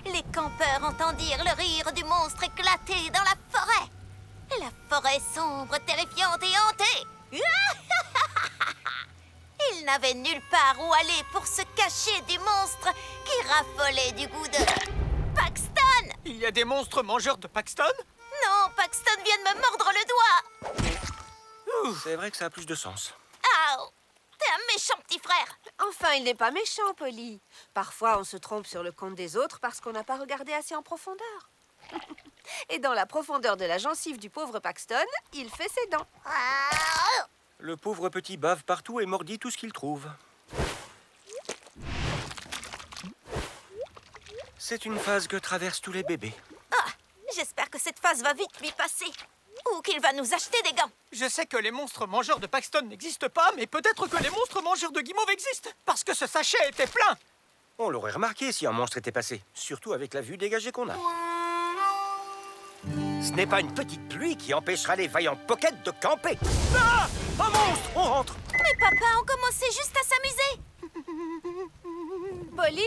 les campeurs entendirent le rire du monstre éclater dans la forêt. La forêt sombre, terrifiante et hantée. Ils n'avaient nulle part où aller pour se cacher du monstre qui raffolait du goût de Paxton. Il y a des monstres mangeurs de Paxton? Non, Paxton vient de me mordre le doigt. C'est vrai que ça a plus de sens. Ah, t'es un méchant petit frère. Enfin, il n'est pas méchant, Polly. Parfois, on se trompe sur le compte des autres parce qu'on n'a pas regardé assez en profondeur. Et dans la profondeur de la gencive du pauvre Paxton, il fait ses dents. Ah. Le pauvre petit bave partout et mordit tout ce qu'il trouve. C'est une phase que traversent tous les bébés. Ah, j'espère que cette phase va vite lui passer. Ou qu'il va nous acheter des gants. Je sais que les monstres mangeurs de Paxton n'existent pas, mais peut-être que les monstres mangeurs de guimauve existent. Parce que ce sachet était plein. On l'aurait remarqué si un monstre était passé. Surtout avec la vue dégagée qu'on a. Ce n'est pas une petite pluie qui empêchera les vaillants Pocket de camper. Ah! Un monstre! On rentre! Mais papa, on commençait juste à s'amuser. Polly,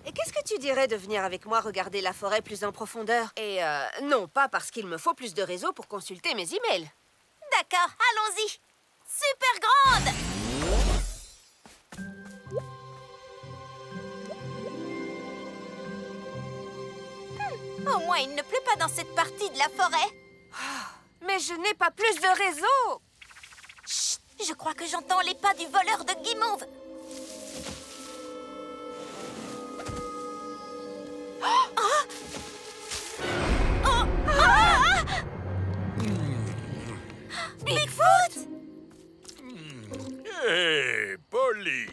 qu'est-ce que tu dirais de venir avec moi regarder la forêt plus en profondeur? Et non pas parce qu'il me faut plus de réseau pour consulter mes emails. D'accord, allons-y. Super grande. Au moins, il ne pleut pas dans cette partie de la forêt. Mais je n'ai pas plus de réseau! Chut, je crois que j'entends les pas du voleur de guimauve. Bigfoot! Hé, Polly!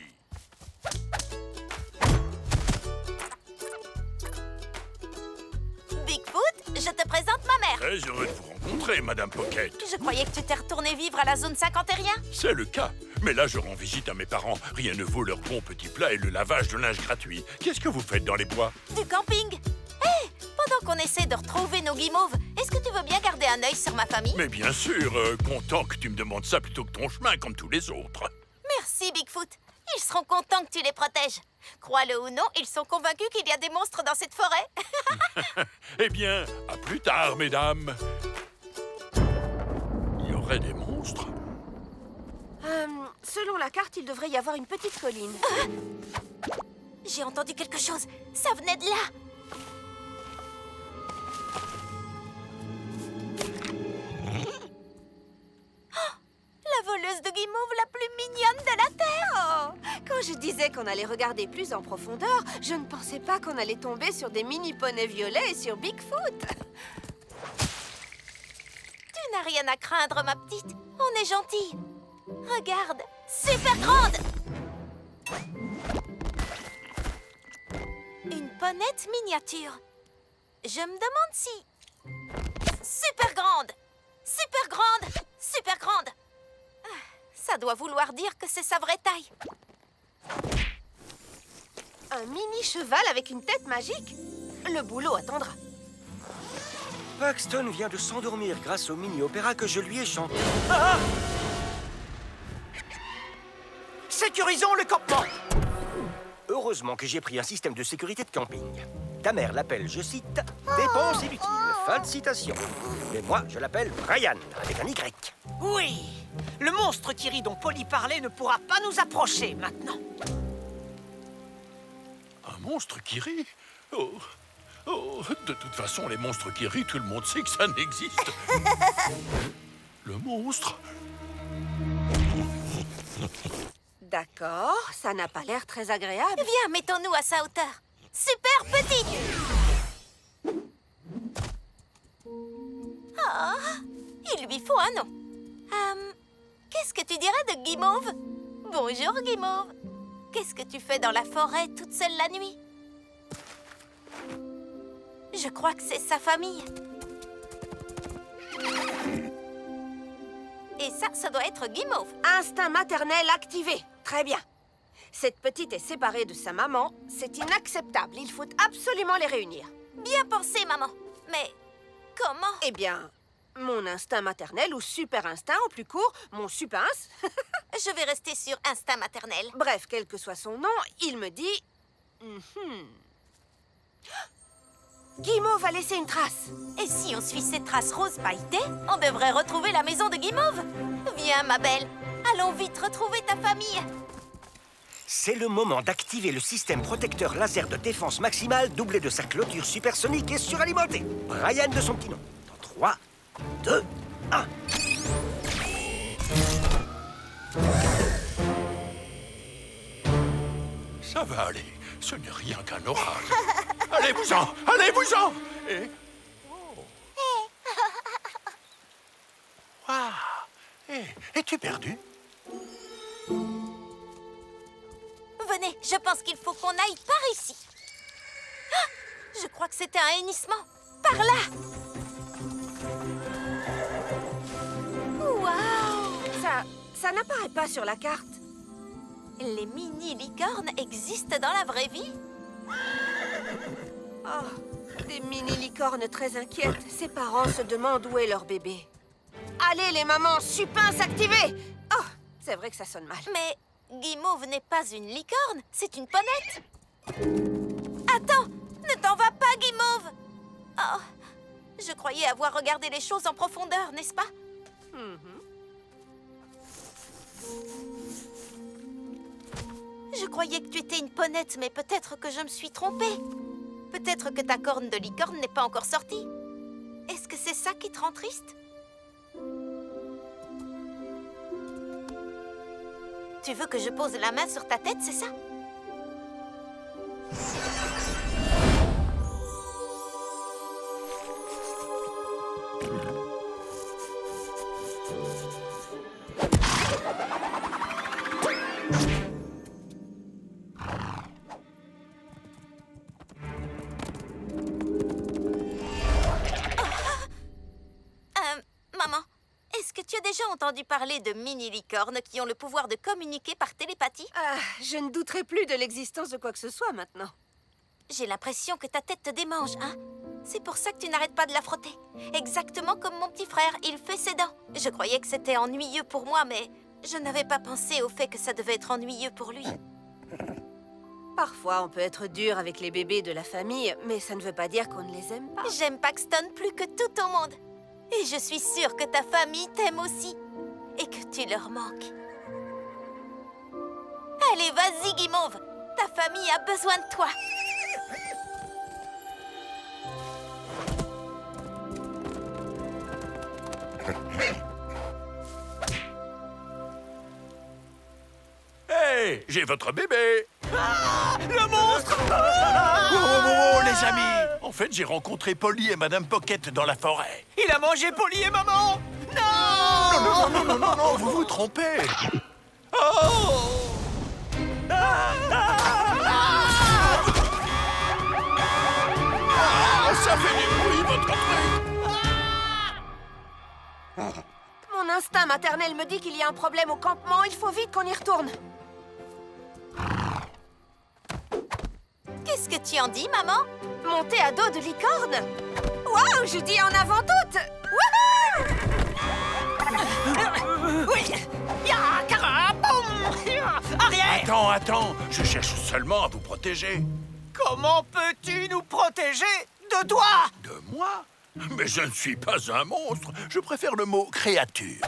Bigfoot, je te présente ma mère. Très heureux de vous rencontrer, Madame Pocket. Je croyais que tu t'es retourné vivre à la zone 51. C'est le cas. Mais là, je rends visite à mes parents. Rien ne vaut leur bon petit plat et le lavage de linge gratuit. Qu'est-ce que vous faites dans les bois? Du camping. Hé, pendant qu'on essaie de retrouver nos guimauves, est-ce que tu veux bien garder un œil sur ma famille? Mais bien sûr, content que tu me demandes ça plutôt que ton chemin, comme tous les autres. Merci, Bigfoot. Ils seront contents que tu les protèges. Crois-le ou non, ils sont convaincus qu'il y a des monstres dans cette forêt. Eh bien, à plus tard, mesdames. Il y aurait des monstres? Selon la carte, il devrait y avoir une petite colline. J'ai entendu quelque chose. Ça venait de là. La voleuse de guimauve la plus mignonne de la Terre. Oh, quand je disais qu'on allait regarder plus en profondeur, je ne pensais pas qu'on allait tomber sur des mini-poneys violets et sur Bigfoot. Tu n'as rien à craindre, ma petite. On est gentils. Regarde, super grande. Une ponette miniature. Je me demande si... Super grande. Super grande. Super grande. Ça doit vouloir dire que c'est sa vraie taille. Un mini-cheval avec une tête magique? Le boulot attendra. Paxton vient de s'endormir grâce au mini-opéra que je lui ai chanté. Ah! Sécurisons le campement. Heureusement que j'ai pris un système de sécurité de camping. Ta mère l'appelle, je cite, « dépense inutile ». Fin de citation. Mais moi, je l'appelle Brian, avec un Y. Oui, le monstre qui rit dont Polly parlait ne pourra pas nous approcher maintenant. Un monstre qui rit? Oh, de toute façon, les monstres qui rient, tout le monde sait que ça n'existe. Le monstre? D'accord, ça n'a pas l'air très agréable. Viens, mettons-nous à sa hauteur. Super petite. Oh, il lui faut un nom. Qu'est-ce que tu dirais de Guimauve? Bonjour, Guimauve. Qu'est-ce que tu fais dans la forêt toute seule la nuit? Je crois que c'est sa famille. Et ça doit être Guimauve. Instinct maternel activé. Très bien. Cette petite est séparée de sa maman. C'est inacceptable. Il faut absolument les réunir. Bien pensé, maman. Mais comment? Eh bien, mon instinct maternel ou super instinct au plus court, mon supins. Je vais rester sur instinct maternel. Bref, quel que soit son nom, il me dit... Guimauve a laissé une trace. Et si on suit ces traces roses pailletées, on devrait retrouver la maison de Guimauve. Viens, ma belle. Allons vite retrouver ta famille. C'est le moment d'activer le système protecteur laser de défense maximale doublé de sa clôture supersonique et suralimentée. Brian de son petit nom. Dans 3, 2, 1. Ça va aller. Ce n'est rien qu'un orage. Allez-vous-en! Allez-vous-en! Et... Oh. Waouh! Es-tu perdu? Venez, je pense qu'il faut qu'on aille par ici. Ah, je crois que c'était un hennissement. Par là. Waouh! Ça n'apparaît pas sur la carte. Les mini-licornes existent dans la vraie vie? Oh, des mini-licornes très inquiètes. Ses parents se demandent où est leur bébé. Allez, les mamans, Supince activé! Oh, c'est vrai que ça sonne mal. Mais Guimauve n'est pas une licorne, c'est une ponette. Attends, ne t'en va pas, Guimauve. Oh, je croyais avoir regardé les choses en profondeur, n'est-ce pas? Je croyais que tu étais une ponette, mais peut-être que je me suis trompée. Peut-être que ta corne de licorne n'est pas encore sortie. Est-ce que c'est ça qui te rend triste? Tu veux que je pose la main sur ta tête, c'est ça? Maman, est-ce que tu as déjà entendu parler de mini-licornes qui ont le pouvoir de communiquer par télépathie? Ah, je ne douterai plus de l'existence de quoi que ce soit maintenant. J'ai l'impression que ta tête te démange, hein? C'est pour ça que tu n'arrêtes pas de la frotter. Exactement comme mon petit frère, il fait ses dents. Je croyais que c'était ennuyeux pour moi, mais je n'avais pas pensé au fait que ça devait être ennuyeux pour lui. Parfois, on peut être dur avec les bébés de la famille, mais ça ne veut pas dire qu'on ne les aime pas. J'aime Paxton plus que tout au monde. Et je suis sûre que ta famille t'aime aussi. Et que tu leur manques. Allez, vas-y, Guimauve. Ta famille a besoin de toi. Hey, j'ai votre bébé! Le monstre! Oh, les amis! En fait, j'ai rencontré Polly et Madame Pocket dans la forêt. Il a mangé Polly et maman! Non! Non, vous vous trompez! Oh! Ça fait du bruit, votre truc! Mon instinct maternel me dit qu'il y a un problème au campement. Il faut vite qu'on y retourne. Qu'est-ce que tu en dis, maman? Monter à dos de licorne? Waouh, je dis en avant toutes! Wouhou! Oui! Ya, carabum! Arrière! Attends, je cherche seulement à vous protéger. Comment peux-tu nous protéger de toi? De moi? Mais je ne suis pas un monstre. Je préfère le mot créature.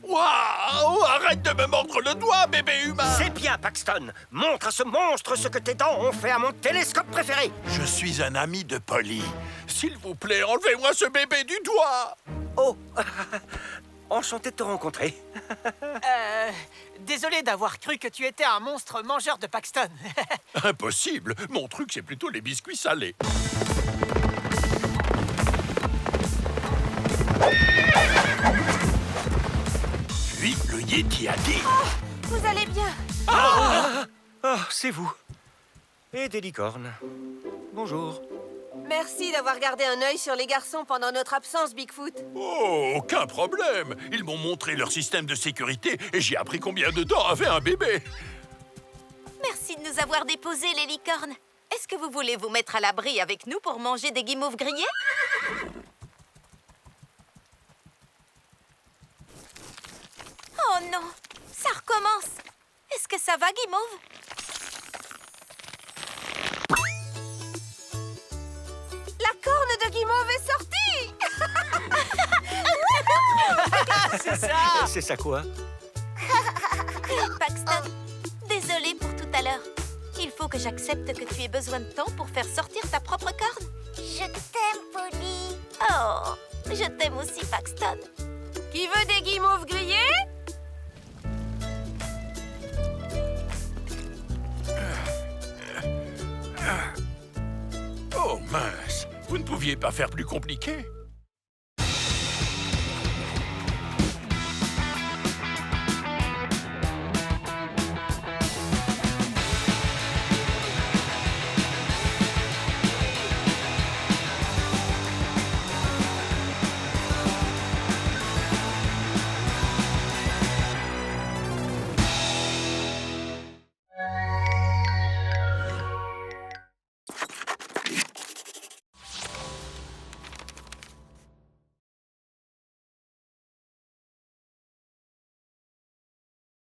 Waouh! Arrête de me mordre le doigt, bébé humain! C'est bien, Paxton. Montre à ce monstre ce que tes dents ont fait à mon télescope préféré. Je suis un ami de Polly. S'il vous plaît, enlevez-moi ce bébé du doigt! Oh, enchanté de te rencontrer. Désolé d'avoir cru que tu étais un monstre mangeur de Paxton. Impossible. Mon truc, c'est plutôt les biscuits salés. Puis, le Yeti a dit... Vous allez bien? Oh, c'est vous. Et des licornes. Bonjour. Merci d'avoir gardé un œil sur les garçons pendant notre absence, Bigfoot. Oh, aucun problème. Ils m'ont montré leur système de sécurité et j'ai appris combien de dents avait un bébé. Merci de nous avoir déposé, les licornes. Est-ce que vous voulez vous mettre à l'abri avec nous pour manger des guimauves grillés? Oh non, ça recommence. Est-ce que ça va, Guimauve? C'est ça! C'est ça quoi? Paxton, désolée pour tout à l'heure. Il faut que j'accepte que tu aies besoin de temps pour faire sortir ta propre corne. Je t'aime, Polly. Oh, je t'aime aussi, Paxton. Qui veut des guimauves grillés? Oh mince, vous ne pouviez pas faire plus compliqué?